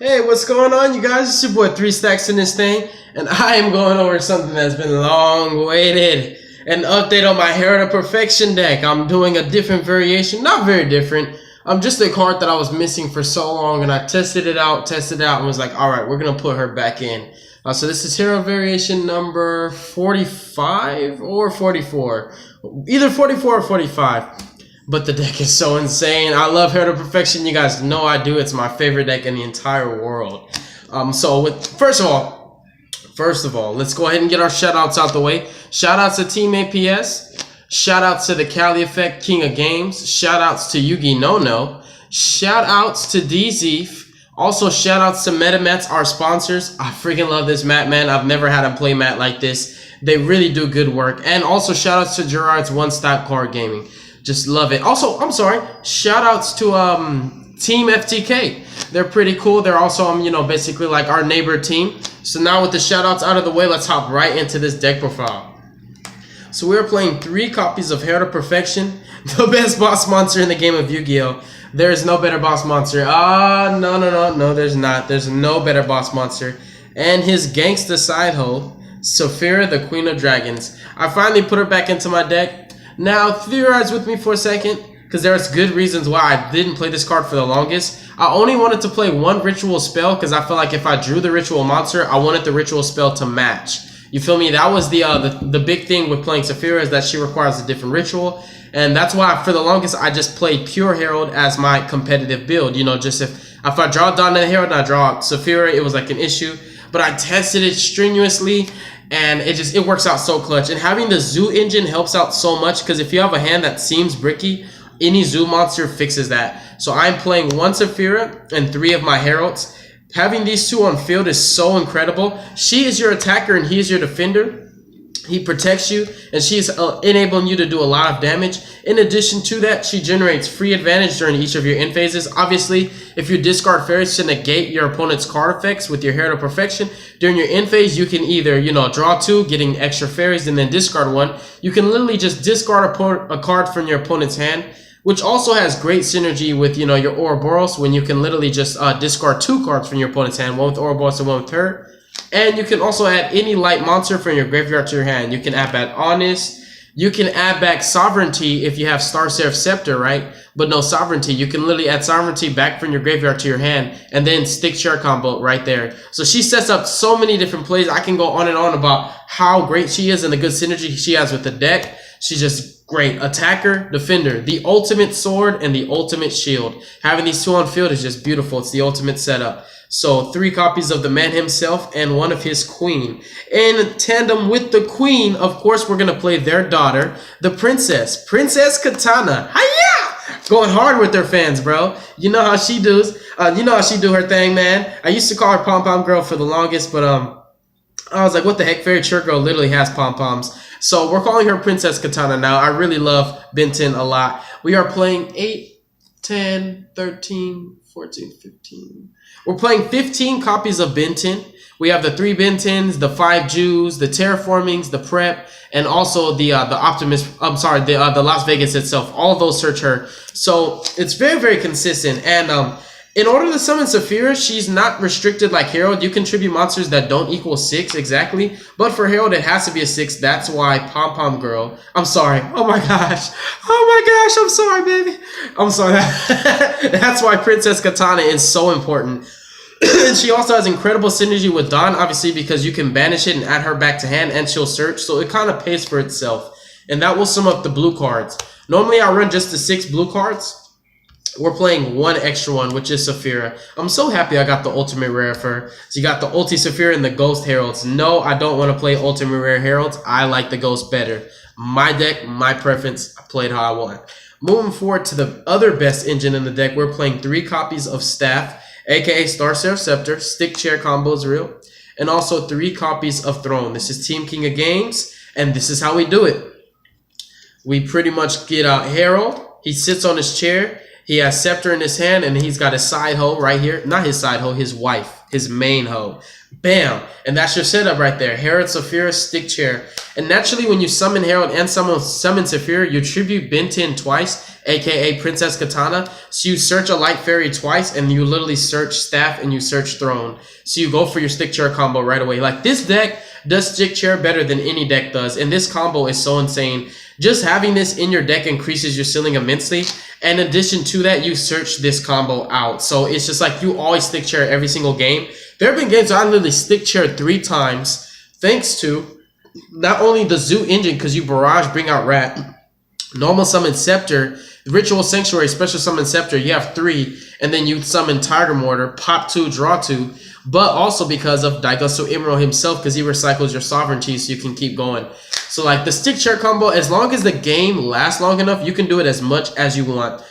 Hey, what's going on, you guys? It's your boy 3 Stacks in this thing, and I am going over something that's been long awaited. An update on my Herald of Perfection deck. I'm doing a different variation, not very different. Just a card that I was missing for so long, and I tested it out, and was like, alright, we're going to put her back in. So this is Herald variation number 45 or 44. Either 44 or 45. But the deck is so insane. I love Herald of Perfection. You guys know I do. It's my favorite deck in the entire world. First of all, let's go ahead and get our shoutouts out the way. Shoutouts to Team APS. Shoutouts to the Cali Effect King of Games. Shoutouts to Yugioh. Shoutouts to DZ. Also, shoutouts to MetaMats, our sponsors. I freaking love this mat, man. I've never had a play mat like this. They really do good work. And also, shoutouts to Gerard's One Stop Card Gaming. Just love it. Also, I'm sorry, shout outs to Team FTK. They're pretty cool. They're also basically like our neighbor team. So now with the shout outs out of the way, let's hop right into this deck profile. So we're playing 3 copies of Herald of Perfection, the best boss monster in the game of Yu-Gi-Oh! There is no better boss monster. No, there's not. There's no better boss monster. And his gangsta side hoe, Saffira, the Queen of Dragons. I finally put her back into my deck. Now, theorize with me for a second, because there's good reasons why I didn't play this card for the longest. I only wanted to play 1 ritual spell, because I feel like if I drew the ritual monster, I wanted the ritual spell to match. You feel me? That was the big thing with playing Saffira, is that she requires a different ritual. And that's why, for the longest, I just played pure Herald as my competitive build. Just if I draw Dawn and Herald and I draw Saffira, it was like an issue. But I tested it strenuously, and it works out so clutch. And having the Zoo engine helps out so much, because if you have a hand that seems bricky, any Zoo monster fixes that. So I'm playing 1 Saffira and 3 of my Heralds. Having these 2 on field is so incredible. She is your attacker and he is your defender. He protects you, and she's enabling you to do a lot of damage. In addition to that, she generates free advantage during each of your end phases. Obviously, if you discard fairies to negate your opponent's card effects with your Herald of Perfection, during your end phase, you can either, draw 2, getting extra fairies, and then discard 1. You can literally just discard a card from your opponent's hand, which also has great synergy with, your Ouroboros, when you can literally just discard 2 cards from your opponent's hand, 1 with Ouroboros and 1 with her. And you can also add any light monster from your graveyard to your hand. You can add back Honest. You can add back Sovereignty if you have Star Seraph Scepter, right? But no Sovereignty. You can literally add Sovereignty back from your graveyard to your hand, and then stick share combo right there. So she sets up so many different plays. I can go on and on about how great she is and the good synergy she has with the deck. She's just great. Attacker, defender, the ultimate sword and the ultimate shield. Having these 2 on field is just beautiful. It's the ultimate setup. So 3 copies of the man himself and 1 of his queen. In tandem with the queen, of course, we're going to play their daughter, the princess. Princess Katana. Hiya! Going hard with their fans, bro. You know how she does. You know how she do her thing, man. I used to call her Pom Pom Girl for the longest, but I was like, what the heck? Fairy Church Girl literally has pom-poms. So we're calling her Princess Katana now. I really love Ben 10 a lot. We are playing 8, 10, 13, 14, 15. We're playing 15 copies of Ben 10. We have the 3 Ben 10s, the 5 Jews, the Terraformings, the Prep, and also the Optimus. I'm sorry, the Las Vegas itself. All of those search her. So it's very, very consistent. And in order to summon Saffira, she's not restricted like Herald. You contribute monsters that don't equal 6 exactly. But for Herald, it has to be a 6. That's why Pom Pom Girl. I'm sorry. Oh my gosh. I'm sorry, baby. I'm sorry. That's why Princess Katana is so important. She also has incredible synergy with Dawn, obviously, because you can banish it and add her back to hand, and she'll search. So it kind of pays for itself. And that will sum up the blue cards. Normally, I run just the 6 blue cards. We're playing 1 extra one, which is Saffira. I'm so happy I got the ultimate rare for her. So you got the Ulti Saffira and the Ghost Heralds. No, I don't want to play ultimate rare Heralds. I like the Ghost better. My deck, my preference. I played how I want. Moving forward to the other best engine in the deck, we're playing 3 copies of Staff, aka Star Seraph Scepter. Stick chair combo is real. And also 3 copies of Throne. This is Team King of Games, and this is how we do it. We pretty much get out Herald. He sits on his chair. He has Scepter in his hand, and he's got his side hoe right here. Not his side hoe, his wife, his main hoe. Bam! And that's your setup right there. Herald, Saffira, stick chair. And naturally, when you summon Herald and summon Saffira, you tribute Ben 10 twice. aka Princess Katana. So you search a light fairy twice, and you literally search staff and you search throne. So you go for your stick chair combo right away. Like, this deck does stick chair better than any deck does, and this combo is so insane. Just having this in your deck increases your ceiling immensely. And in addition to that, you search this combo out. So it's just like you always stick chair every single game. There have been games where I literally stick chair 3 times thanks to not only the Zoo engine, because you barrage, bring out Rat, normal summon Scepter, Ritual Sanctuary, special summon Scepter, you have 3, and then you summon Tiger Mortar, pop 2, draw 2, but also because of Daigusto Emerald himself, because he recycles your sovereignty so you can keep going. So like the stick chair combo, as long as the game lasts long enough, you can do it as much as you want.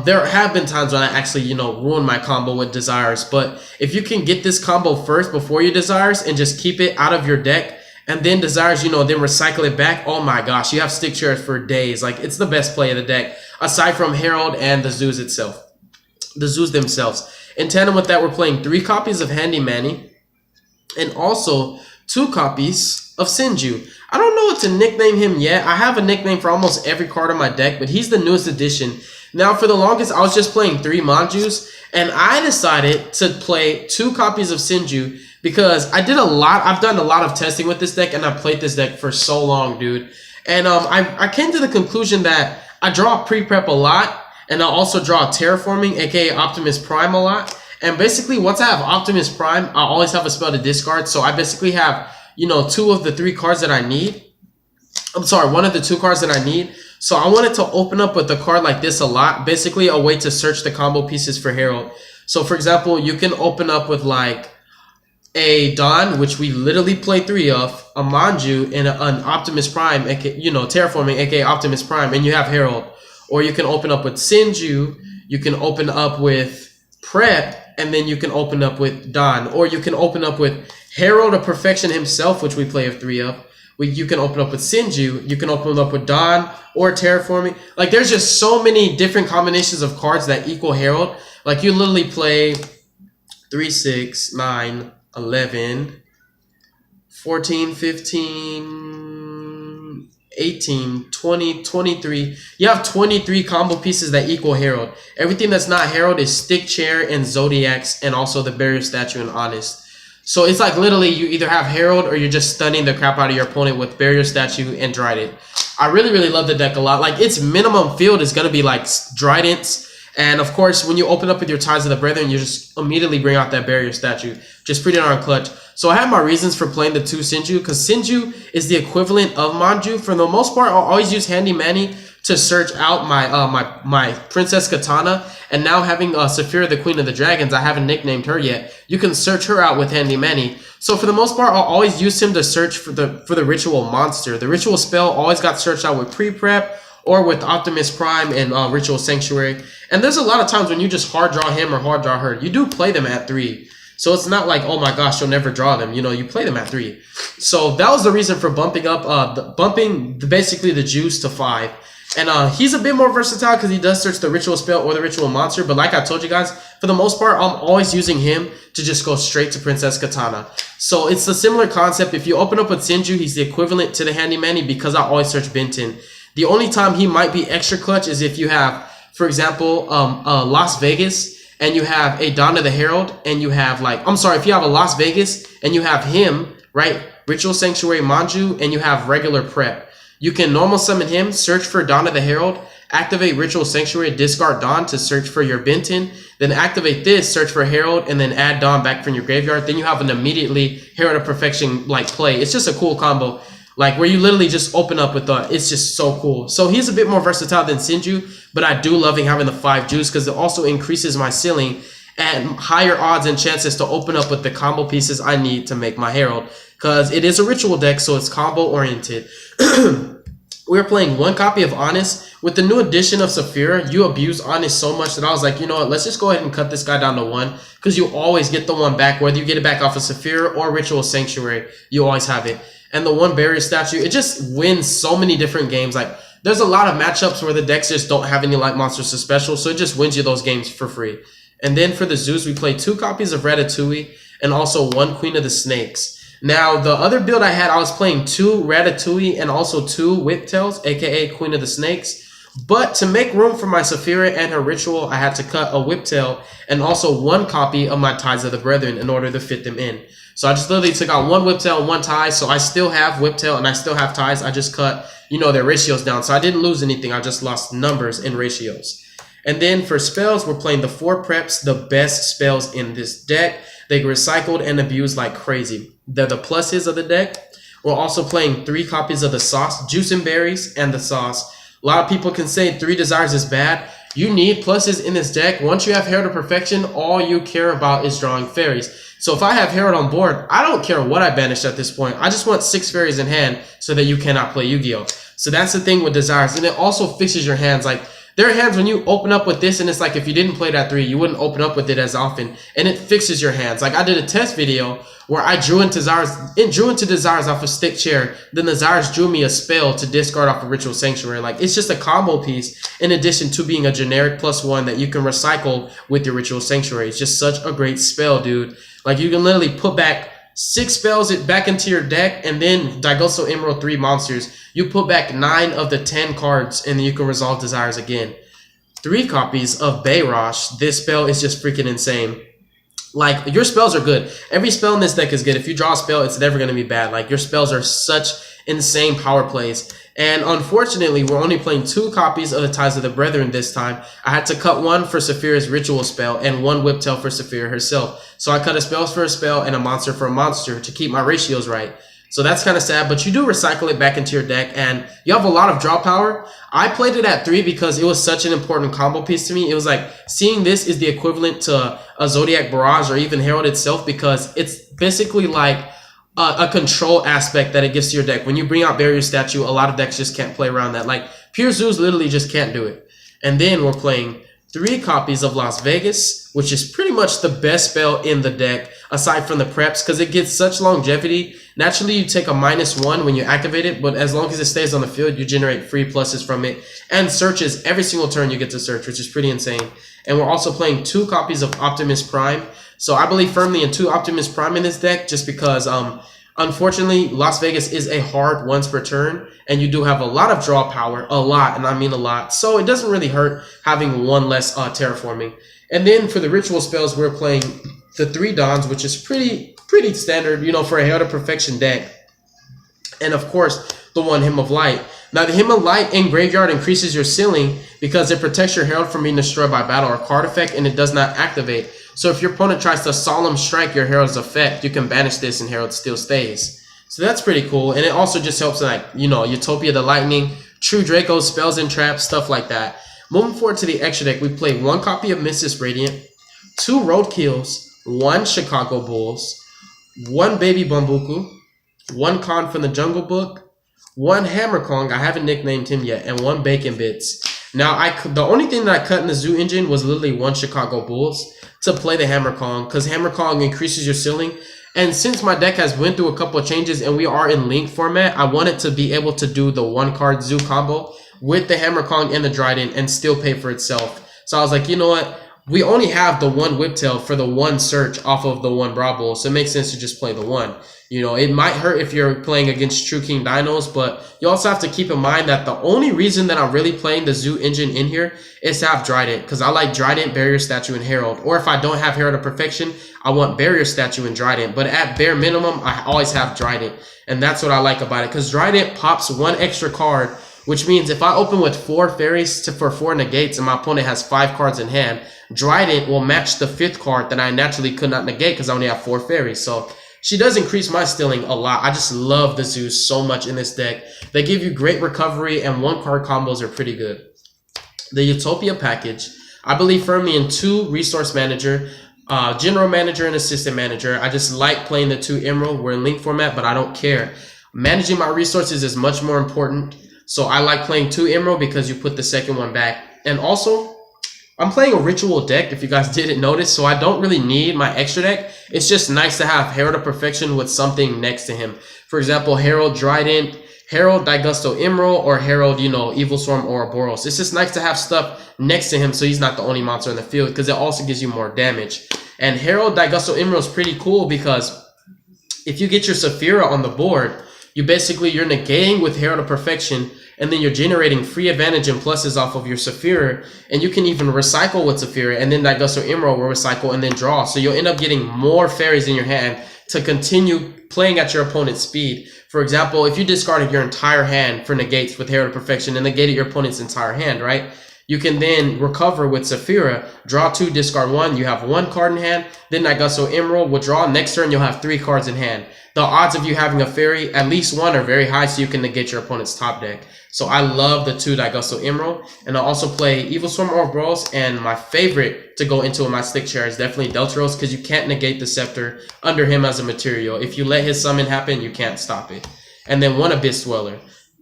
There have been times when I actually, you know, ruin my combo with Desires, but if you can get this combo first before your Desires and just keep it out of your deck, and then Desires, you know, then recycle it back, oh my gosh, you have stick chairs for days. Like, it's the best play of the deck, aside from Herald and the Zoos itself. The Zoos themselves. In tandem with that, we're playing 3 copies of Handy Manny, and also 2 copies of Sinju. I don't know what to nickname him yet. I have a nickname for almost every card in my deck, but he's the newest addition. Now, for the longest, I was just playing 3 Manjus, and I decided to play 2 copies of Sinju because I've done a lot of testing with this deck, and I've played this deck for so long, dude. And I came to the conclusion that I draw pre-prep a lot, and I also draw Terraforming, aka Optimus Prime, a lot. And basically, once I have Optimus Prime, I always have a spell to discard, so I basically have, you know, 2 of the 3 cards that I need. I'm sorry, 1 of the 2 cards that I need. So I wanted to open up with a card like this a lot. Basically, a way to search the combo pieces for Herald. So, for example, you can open up with, like, a Dawn, which we literally play 3 of, a Manju, and an Optimus Prime, aka, you know, Terraforming, aka Optimus Prime, and you have Herald. Or you can open up with Sinju, you can open up with Prep, and then you can open up with Dawn. Or you can open up with Herald of Perfection himself, which we play of 3 of. You can open up with Sinju, you can open up with Dawn or Terraforming. Like, there's just so many different combinations of cards that equal Herald. Like, you literally play 3, 6, 9, 11, 14, 15, 18, 20, 23. You have 23 combo pieces that equal Herald. Everything that's not Herald is Stick Chair and Zoodiacs, and also the Barrier Statue and Honest. So it's like literally you either have Herald or you're just stunning the crap out of your opponent with Barrier Statue and Trident. I really love the deck a lot. Like, its minimum field is going to be like Tridents. And of course, when you open up with your Ties of the Brethren, you just immediately bring out that Barrier Statue. Just pretty darn clutch. So I have my reasons for playing the 2 Sinju, because Sinju is the equivalent of Manju. For the most part, I'll always use Handy Manny to search out my Princess Katana. And now having Saffira, the Queen of the Dragons, I haven't nicknamed her yet. You can search her out with Handy Manny. So for the most part, I'll always use him to search for the Ritual monster. The Ritual spell always got searched out with pre-prep or with Optimus Prime and Ritual Sanctuary. And there's a lot of times when you just hard draw him or hard draw her. You do play them at 3. So it's not like, oh my gosh, you'll never draw them. You know, you play them at 3. So that was the reason for bumping up, basically the juice to 5. And he's a bit more versatile because he does search the Ritual spell or the Ritual monster. But like I told you guys, for the most part, I'm always using him to just go straight to Princess Katana. So it's a similar concept. If you open up with Sinju, he's the equivalent to the Handy Manny because I always search Benton. The only time he might be extra clutch is if you have, for example, Las Vegas, and you have a Dawn of the Herald, and you have if you have a Las Vegas, and you have him, right, Ritual Sanctuary Manju, and you have regular prep. You can normal summon him, search for Dawn of the Herald, activate Ritual Sanctuary, discard Dawn to search for your Benton, then activate this, search for Herald, and then add Dawn back from your graveyard. Then you have an immediately Herald of Perfection like play. It's just a cool combo. Like, where you literally just open up with it's just so cool. So he's a bit more versatile than Sinju, but I do love having the 5 juice because it also increases my ceiling and higher odds and chances to open up with the combo pieces I need to make my Herald. Because it is a Ritual deck, so it's combo oriented. We're playing 1 copy of Honest. With the new addition of Saffira, you abuse Honest so much that I was like, you know what, let's just go ahead and cut this guy down to 1. Because you always get the 1 back, whether you get it back off of Saffira or Ritual Sanctuary, you always have it. And the 1 Barrier Statue, it just wins so many different games. Like, there's a lot of matchups where the decks just don't have any Light Monsters to special, so it just wins you those games for free. And then for the Zoos, we play 2 copies of Ratatouille and also 1 Queen of the Snakes. Now, the other build I had, I was playing 2 Ratatouille and also 2 Whiptails, aka Queen of the Snakes. But to make room for my Saffira and her ritual, I had to cut a whiptail and also one copy of my Ties of the Brethren in order to fit them in. So I just literally took out one whiptail and one tie. So I still have whiptail and I still have ties. I just cut, you know, their ratios down. So I didn't lose anything. I just lost numbers and ratios. And then for spells, we're playing the 4 preps, the best spells in this deck. They get recycled and abused like crazy. They're the pluses of the deck. We're also playing 3 copies of the sauce, Juice and Berries, and the sauce. A lot of people can say 3 desires is bad. You need pluses in this deck. Once you have Herald of Perfection, all you care about is drawing fairies. So if I have Herald on board, I don't care what I banish at this point. I just want 6 fairies in hand so that you cannot play Yu-Gi-Oh! So that's the thing with desires. And it also fixes your hands. Like, there are hands when you open up with this and it's like if you didn't play that 3, you wouldn't open up with it as often. And it fixes your hands. Like I did a test video where I drew into desires off a stick chair. Then the desires drew me a spell to discard off a Ritual Sanctuary. Like it's just a combo piece in addition to being a generic +1 that you can recycle with your Ritual Sanctuary. It's just such a great spell, dude. Like you can literally put back 6 spells back into your deck, and then Daigusto Emerald 3 monsters. You put back 9 of the 10 cards, and then you can resolve desires again. 3 copies of Bayrosh. This spell is just freaking insane. Like, your spells are good. Every spell in this deck is good. If you draw a spell, it's never going to be bad. Like, your spells are such insane power plays. And unfortunately, we're only playing 2 copies of the Ties of the Brethren this time. I had to cut 1 for Saffira's ritual spell and 1 whiptail for Saffira herself. So I cut a spell for a spell and a monster for a monster to keep my ratios right. So that's kind of sad, but you do recycle it back into your deck and you have a lot of draw power. I played it at 3 because it was such an important combo piece to me. It was like seeing this is the equivalent to a Zoodiac Barrage or even Herald itself, because it's basically like a control aspect that it gives to your deck. When you bring out Barrier Statue, a lot of decks just can't play around that. Like Pure Zoos literally just can't do it. And then we're playing 3 copies of Las Vegas, which is pretty much the best spell in the deck aside from the preps because it gets such longevity. Naturally, you take a -1 when you activate it, but as long as it stays on the field, you generate free pluses from it and searches every single turn you get to search, which is pretty insane. And we're also playing 2 copies of Optimus Prime. So I believe firmly in 2 Optimus Prime in this deck just because unfortunately, Las Vegas is a hard once per turn, and you do have a lot of draw power, a lot, and I mean a lot. So it doesn't really hurt having 1 less terraforming. And then for the ritual spells, we're playing the 3 Dons, which is pretty standard, you know, for a Herald of Perfection deck. And of course, the 1 Hymn of Light. Now, the Hymn of Light in Graveyard increases your ceiling because it protects your Herald from being destroyed by battle or card effect, and it does not activate. So if your opponent tries to Solemn Strike your Herald's effect, you can banish this and Herald still stays. So that's pretty cool. And it also just helps, like, you know, Utopia the Lightning, True Draco, Spells and Traps, stuff like that. Moving forward to the extra deck, we play 1 copy of Mrs. Radiant, 2 Roadkills, 1 Chicago Bulls, 1 Baby Bambuku, 1 Khan from the Jungle Book, 1 Hammer Kong, I haven't nicknamed him yet, and 1 Bacon Bits. Now, the only thing that I cut in the Zoo engine was literally 1 Chicago Bulls to play the Hammer Kong, because Hammer Kong increases your ceiling. And since my deck has went through a couple of changes and we are in Link format, I wanted to be able to do the 1-card Zoo combo with the Hammer Kong and the Dryden and still pay for itself. So I was like, you know what? We only have the 1 Whiptail for the 1 search off of the 1 Bravo, so it makes sense to just play the 1. You know, it might hurt if you're playing against True King Dinos, but you also have to keep in mind that the only reason that I'm really playing the Zoo engine in here is to have Dryden, because I like Dryden, Barrier Statue, and Herald. Or if I don't have Herald of Perfection, I want Barrier Statue and Dryden. But at bare minimum, I always have Dryden, and that's what I like about it, because Dryden pops 1 extra card, which means if I open with 4 fairies for 4 negates and my opponent has 5 cards in hand, Dryden will match the 5th card that I naturally could not negate because I only have 4 fairies. So she does increase my stealing a lot. I just love the Zoos so much in this deck. They give you great recovery and 1-card combos are pretty good. The Utopia package, I believe firmly in 2 Resource Manager, General Manager and Assistant Manager. I just like playing the 2 Emerald. We're in Link format, but I don't care. Managing my resources is much more important. So I like playing 2 Emerald because you put the 2nd one back. And also, I'm playing a Ritual deck, if you guys didn't notice, so I don't really need my extra deck. It's just nice to have Herald of Perfection with something next to him. For example, Herald Dryden, Herald Daigusto Emerald, or Herald, you know, Evil Storm or Ouroboros. It's just nice to have stuff next to him so he's not the only monster in the field, because it also gives you more damage. And Herald Daigusto Emerald is pretty cool because if you get your Saffira on the board, you're negating with Herald of Perfection, and then you're generating free advantage and pluses off of your Saffira, and you can even recycle with Saffira, and then that Gusto Emerald will recycle and then draw. So you'll end up getting more fairies in your hand to continue playing at your opponent's speed. For example, if you discarded your entire hand for negates with Herald of Perfection and negated your opponent's entire hand, right? You can then recover with Saffira, draw 2, discard 1. You have 1 card in hand. Then that Gusto Emerald will draw. Next turn, you'll have 3 cards in hand. The odds of you having a fairy, at least 1, are very high, so you can negate your opponent's top deck. So I love the 2 Gusto Emerald. And I also play Evil Storm Orboros, and my favorite to go into in my stick chair is definitely Deltaros, because you can't negate the Scepter under him as a material. If you let his summon happen, you can't stop it. And then 1 Abyss Dweller.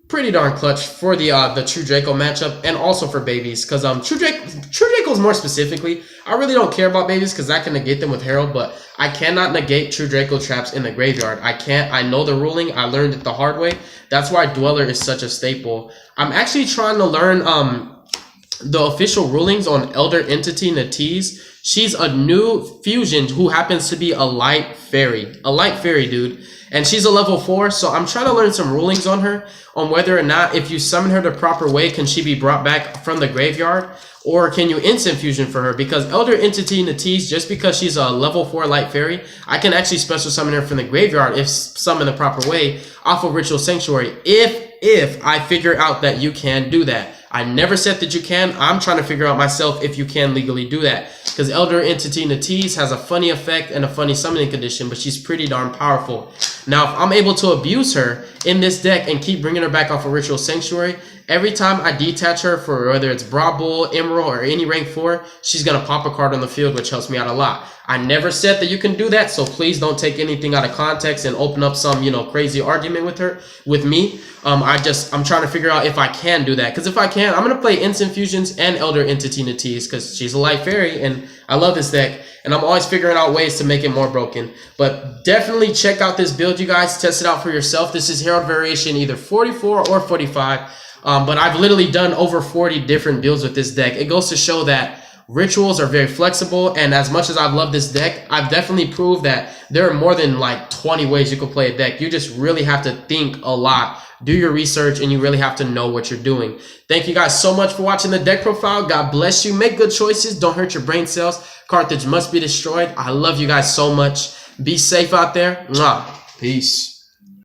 Pretty darn clutch for the True Draco matchup, and also for babies, because True Dracos more specifically, I really don't care about babies because I can negate them with Herald, but I cannot negate True Draco traps in the graveyard. I can't. I know the ruling. I learned it the hard way. That's why Dweller is such a staple. I'm actually trying to learn the official rulings on Elder Entity Natise. She's a new fusion who happens to be a light fairy. A light fairy, dude. And she's a level 4, so I'm trying to learn some rulings on her, on whether or not if you summon her the proper way, can she be brought back from the graveyard, or can you instant fusion for her? Because Elder Entity Natise, just because she's a level 4 light fairy, I can actually special summon her from the graveyard if summoned the proper way off of Ritual Sanctuary, if I figure out that you can do that. I never said that you can. I'm trying to figure out myself if you can legally do that. Because Elder Entity Natise has a funny effect and a funny summoning condition, but she's pretty darn powerful. Now, if I'm able to abuse her in this deck and keep bringing her back off of Ritual Sanctuary, every time I detach her for whether it's Bra Bull, Emerald, or any rank 4, she's going to pop a card on the field, which helps me out a lot. I never said that you can do that, so please don't take anything out of context and open up some, crazy argument with me. I'm trying to figure out if I can do that, because if I can, I'm going to play Instant Fusions and Elder Entity Natise, because she's a light fairy, and I love this deck, and I'm always figuring out ways to make it more broken. But definitely check out this build, you guys. Test it out for yourself. This is Herald variation either 44 or 45, but I've literally done over 40 different builds with this deck. It goes to show that rituals are very flexible, and as much as I've loved this deck, I've definitely proved that there are more than like 20 ways you can play a deck. You just really have to think a lot, do your research, and you really have to know what you're doing. Thank you guys so much for watching the deck profile. God bless you. Make good choices. Don't hurt your brain cells. Carthage must be destroyed. I love you guys so much. Be safe out there. Mwah. Peace.